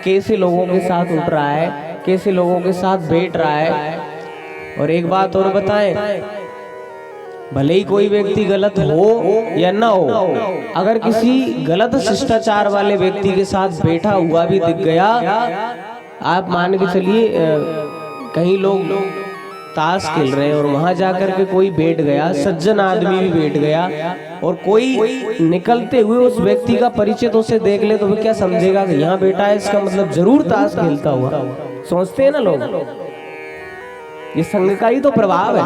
कैसे लोगों के साथ उठ रहा है, कैसे लोगों के साथ बैठ रहा है। और एक बात और बताएं, भले ही कोई व्यक्ति गलत हो या ना हो, अगर किसी गलत शिष्टाचार वाले व्यक्ति के साथ बैठा हुआ भी दिख गया, आप मान के चलिए कहीं लोग ताश खेल रहे हैं और वहां जाकर के कोई बैठ गया, सज्जन आदमी भी बैठ गया, और कोई निकलते हुए उस व्यक्ति का परिचय तो उसे देख ले, तो वो क्या समझेगा कि यहाँ बैठा है, इसका मतलब जरूर ताश खेलता हुआ। सोचते हैं ना लोग, ये संग का ही तो प्रभाव है।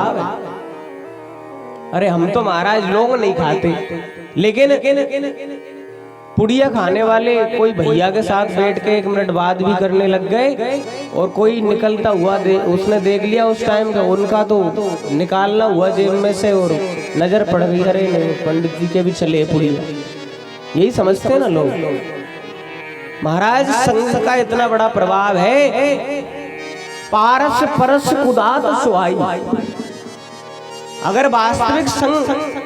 अरे हम तो महाराज लोग नहीं खाते, लेकिन पुड़िया खाने वाले कोई भैया के साथ बैठ के 1 मिनट बाद भी करने लग गए, और कोई निकलता हुआ उसने देख लिया उस टाइम का, उनका तो निकालना हुआ जेब में से और नजर पड़ गई, अरे नहीं पंडित जी के भी चले पुड़िया। यही समझते हैं ना लोग। महाराज संग का इतना बड़ा प्रभाव है, पारस परस कुदात सुहाई। अगर वास्तविक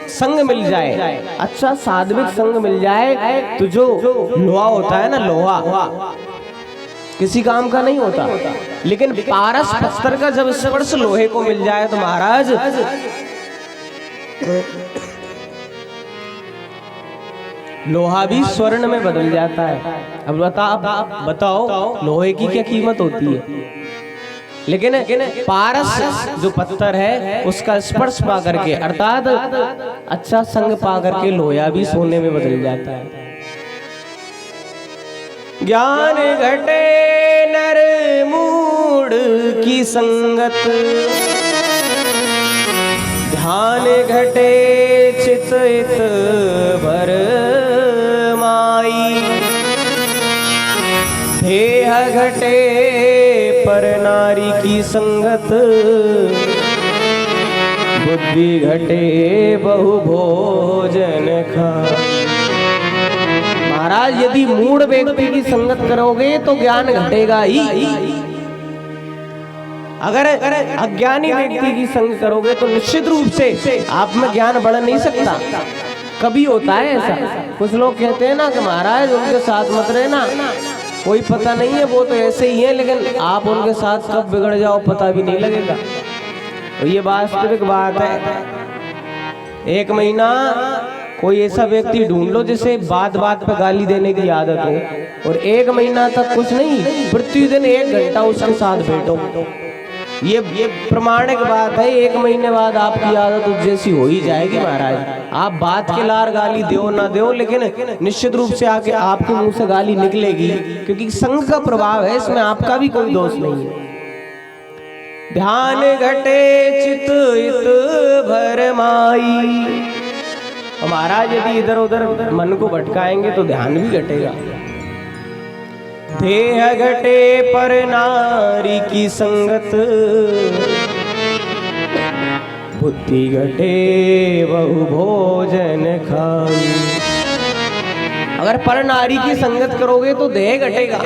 संग मिल जाए, अच्छा सात्विक संग मिल जाए, तो जो लोहा होता है ना, लोहा किसी काम का नहीं होता, लेकिन पारस पत्थर का जब स्पर्श लोहे को मिल जाए तो महाराज लोहा भी स्वर्ण में बदल जाता है। अब बताओ लोहे की क्या कीमत होती है, लेकिन पारस जो पत्थर है उसका स्पर्श पा करके, अर्थात अच्छा संग पा करके लोहा भी सोने में बदल जाता है। ज्ञान घटे नर मूढ़ की संगत, ध्यान घटे चित इत भर माई, देह घटे पर नारी की संगत, बुद्धि घटे बहु भोजन खा। महाराज यदि मूढ़ व्यक्ति की संगत करोगे तो ज्ञान घटेगा ही, अगर अज्ञानी व्यक्ति की संग करोगे तो निश्चित रूप से आप में ज्ञान बढ़ नहीं सकता। कभी होता है ऐसा, कुछ लोग कहते हैं ना कि महाराज उनके साथ मत रहना, कोई पता नहीं है, वो तो ऐसे ही है, लेकिन आप उनके साथ कब बिगड़ जाओ पता भी नहीं लगेगा। और ये वास्तविक बात है। 1 महीना कोई ऐसा व्यक्ति ढूंढ लो जिसे बात बात पे गाली देने की आदत हो, और 1 महीना तक कुछ नहीं, प्रतिदिन 1 घंटा उसके साथ बैठो, ये प्रमाणिक बात है। 1 महीने बाद आपकी आदत उस जैसी हो ही जाएगी महाराज। आप बात के लार गाली दो ना दो, लेकिन निश्चित रूप से आके आपके मुंह से गाली निकलेगी, क्योंकि संग का प्रभाव है, इसमें आपका भी कोई दोष नहीं है। ध्यान घटे चित इत भर माई। महाराज यदि इधर उधर मन को भटकाएंगे तो ध्यान भी घटेगा। देह घटे पर नारी की संगत, बुद्धि घटे बहु भोजन खाई। अगर पर नारी की संगत करोगे तो देह घटेगा,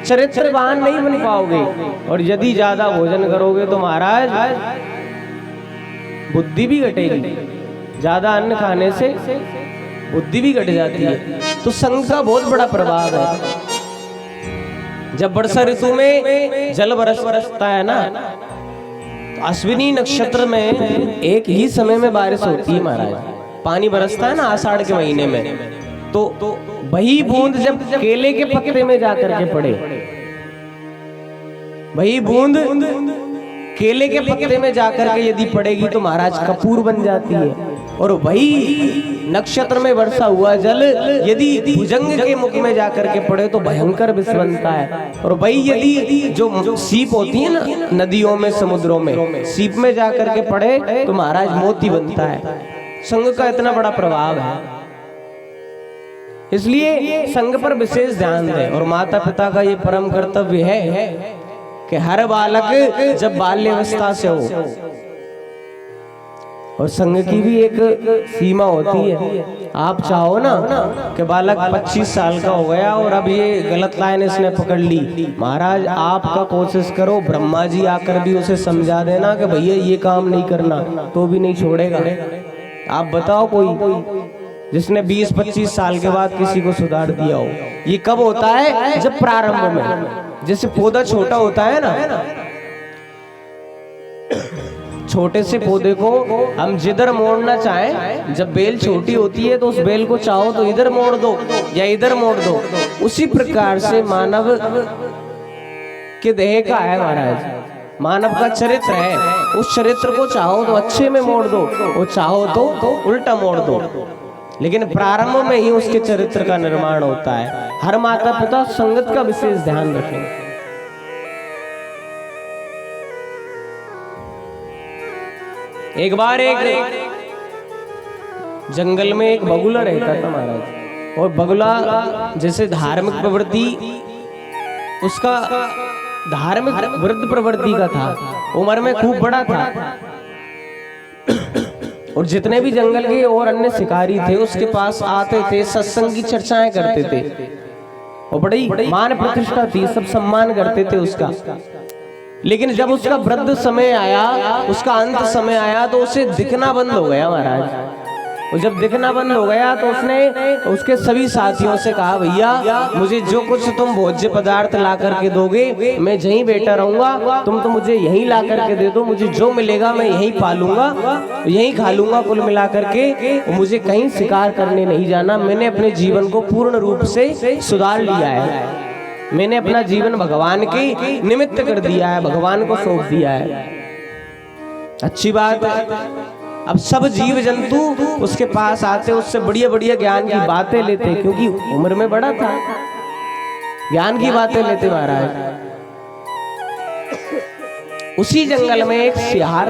चरित्रवान नहीं बन पाओगे, और यदि ज्यादा भोजन करोगे तो महाराज बुद्धि भी घटेगी। ज्यादा अन्न खाने से बुद्धि भी घट जाती है। तो संग का बहुत बड़ा प्रभाव है। जब वर्षा ऋतु में जल बरसता है ना, तो अश्विनी नक्षत्र में एक ही समय में बारिश होती है महाराज। पानी बरसता है ना आषाढ़ के महीने में, तो वही बूंद जब केले के पत्ते में जाकर के पड़े, वही बूंद केले के पत्ते में जाकर के यदि पड़ेगी तो महाराज कपूर बन जाती है। और वही नक्षत्र में वर्षा हुआ जल यदि भुजंग के मुख में जाकर के पड़े तो भयंकर विष बनता है। और वही यदि जो सीप होती है ना नदियों में, समुद्रों में, सीप में जाकर के पड़े तो महाराज मोती बनता है। संग का इतना बड़ा प्रभाव है, इसलिए संग पर विशेष ध्यान दें। और माता पिता का ये परम कर्तव्य है कि हर बालक जब बाल्यावस्था से हो, और संग की भी एक सीमा होती है। आप चाहो ना कि बालक 25 साल का हो गया और अब ये गलत लाइन इसने पकड़ ली, महाराज आपका कोशिश करो ब्रह्मा जी आकर भी उसे समझा देना कि भैया ये काम नहीं करना, तो भी नहीं छोड़ेगा। आप बताओ कोई जिसने 20-25 साल के बाद किसी को सुधार दिया हो। ये कब होता है? जब प्रारंभ में, जैसे पौधा छोटा होता है ना, छोटे से पौधे को हम जिधर मोड़ना चाहें, जब बेल छोटी होती है तो उस बेल को चाहो तो इधर मोड़ दो या इधर मोड़ दो। उसी प्रकार से मानव के देह का है महाराज, मानव का चरित्र है। उस चरित्र को चाहो तो अच्छे में मोड़ दो, वो चाहो तो उल्टा मोड़ दो, लेकिन प्रारंभ में ही उसके चरित्र का निर्माण होता है। हर माता पिता संगत का विशेष ध्यान रखें। एक बार एक जंगल में एक बगुला रहता था महाराज, और बगुला जैसे धार्मिक प्रवृत्ति उसका धार्मिक वृद्ध प्रवृत्ति का था, उम्र में खूब बड़ा था, और जितने भी जंगल के और अन्य शिकारी थे उसके पास आते थे, सत्संग की चर्चाएं करते थे, और बड़ी मान प्रतिष्ठा थी, सब सम्मान करते थे उसका। लेकिन जब उसका वृद्ध समय आया, उसका अंत समय आया, तो उसे दिखना बंद हो गया महाराज। और जब दिखना बंद हो गया तो उसने उसके सभी साथियों से कहा, भैया मुझे जो कुछ तुम भोज्य पदार्थ ला करके दोगे मैं यहीं बैठा रहूंगा, तुम तो मुझे यहीं ला करके दे दो, मुझे जो मिलेगा मैं यहीं पालूंगा, यहीं खा लूंगा कुल मिला करके, मुझे कहीं शिकार करने नहीं जाना। मैंने अपने जीवन को पूर्ण रूप से सुधार लिया है, मैंने अपना जीवन भगवान के निमित्त कर दिया है, भगवान को सौंप दिया है। अच्छी बात है। अब सब जीव जंतु उसके पास आते, उससे बढ़िया बढ़िया ज्ञान की बातें लेते, क्योंकि उम्र में बड़ा था, ज्ञान की बातें लेते महाराज। उसी जंगल में एक सियार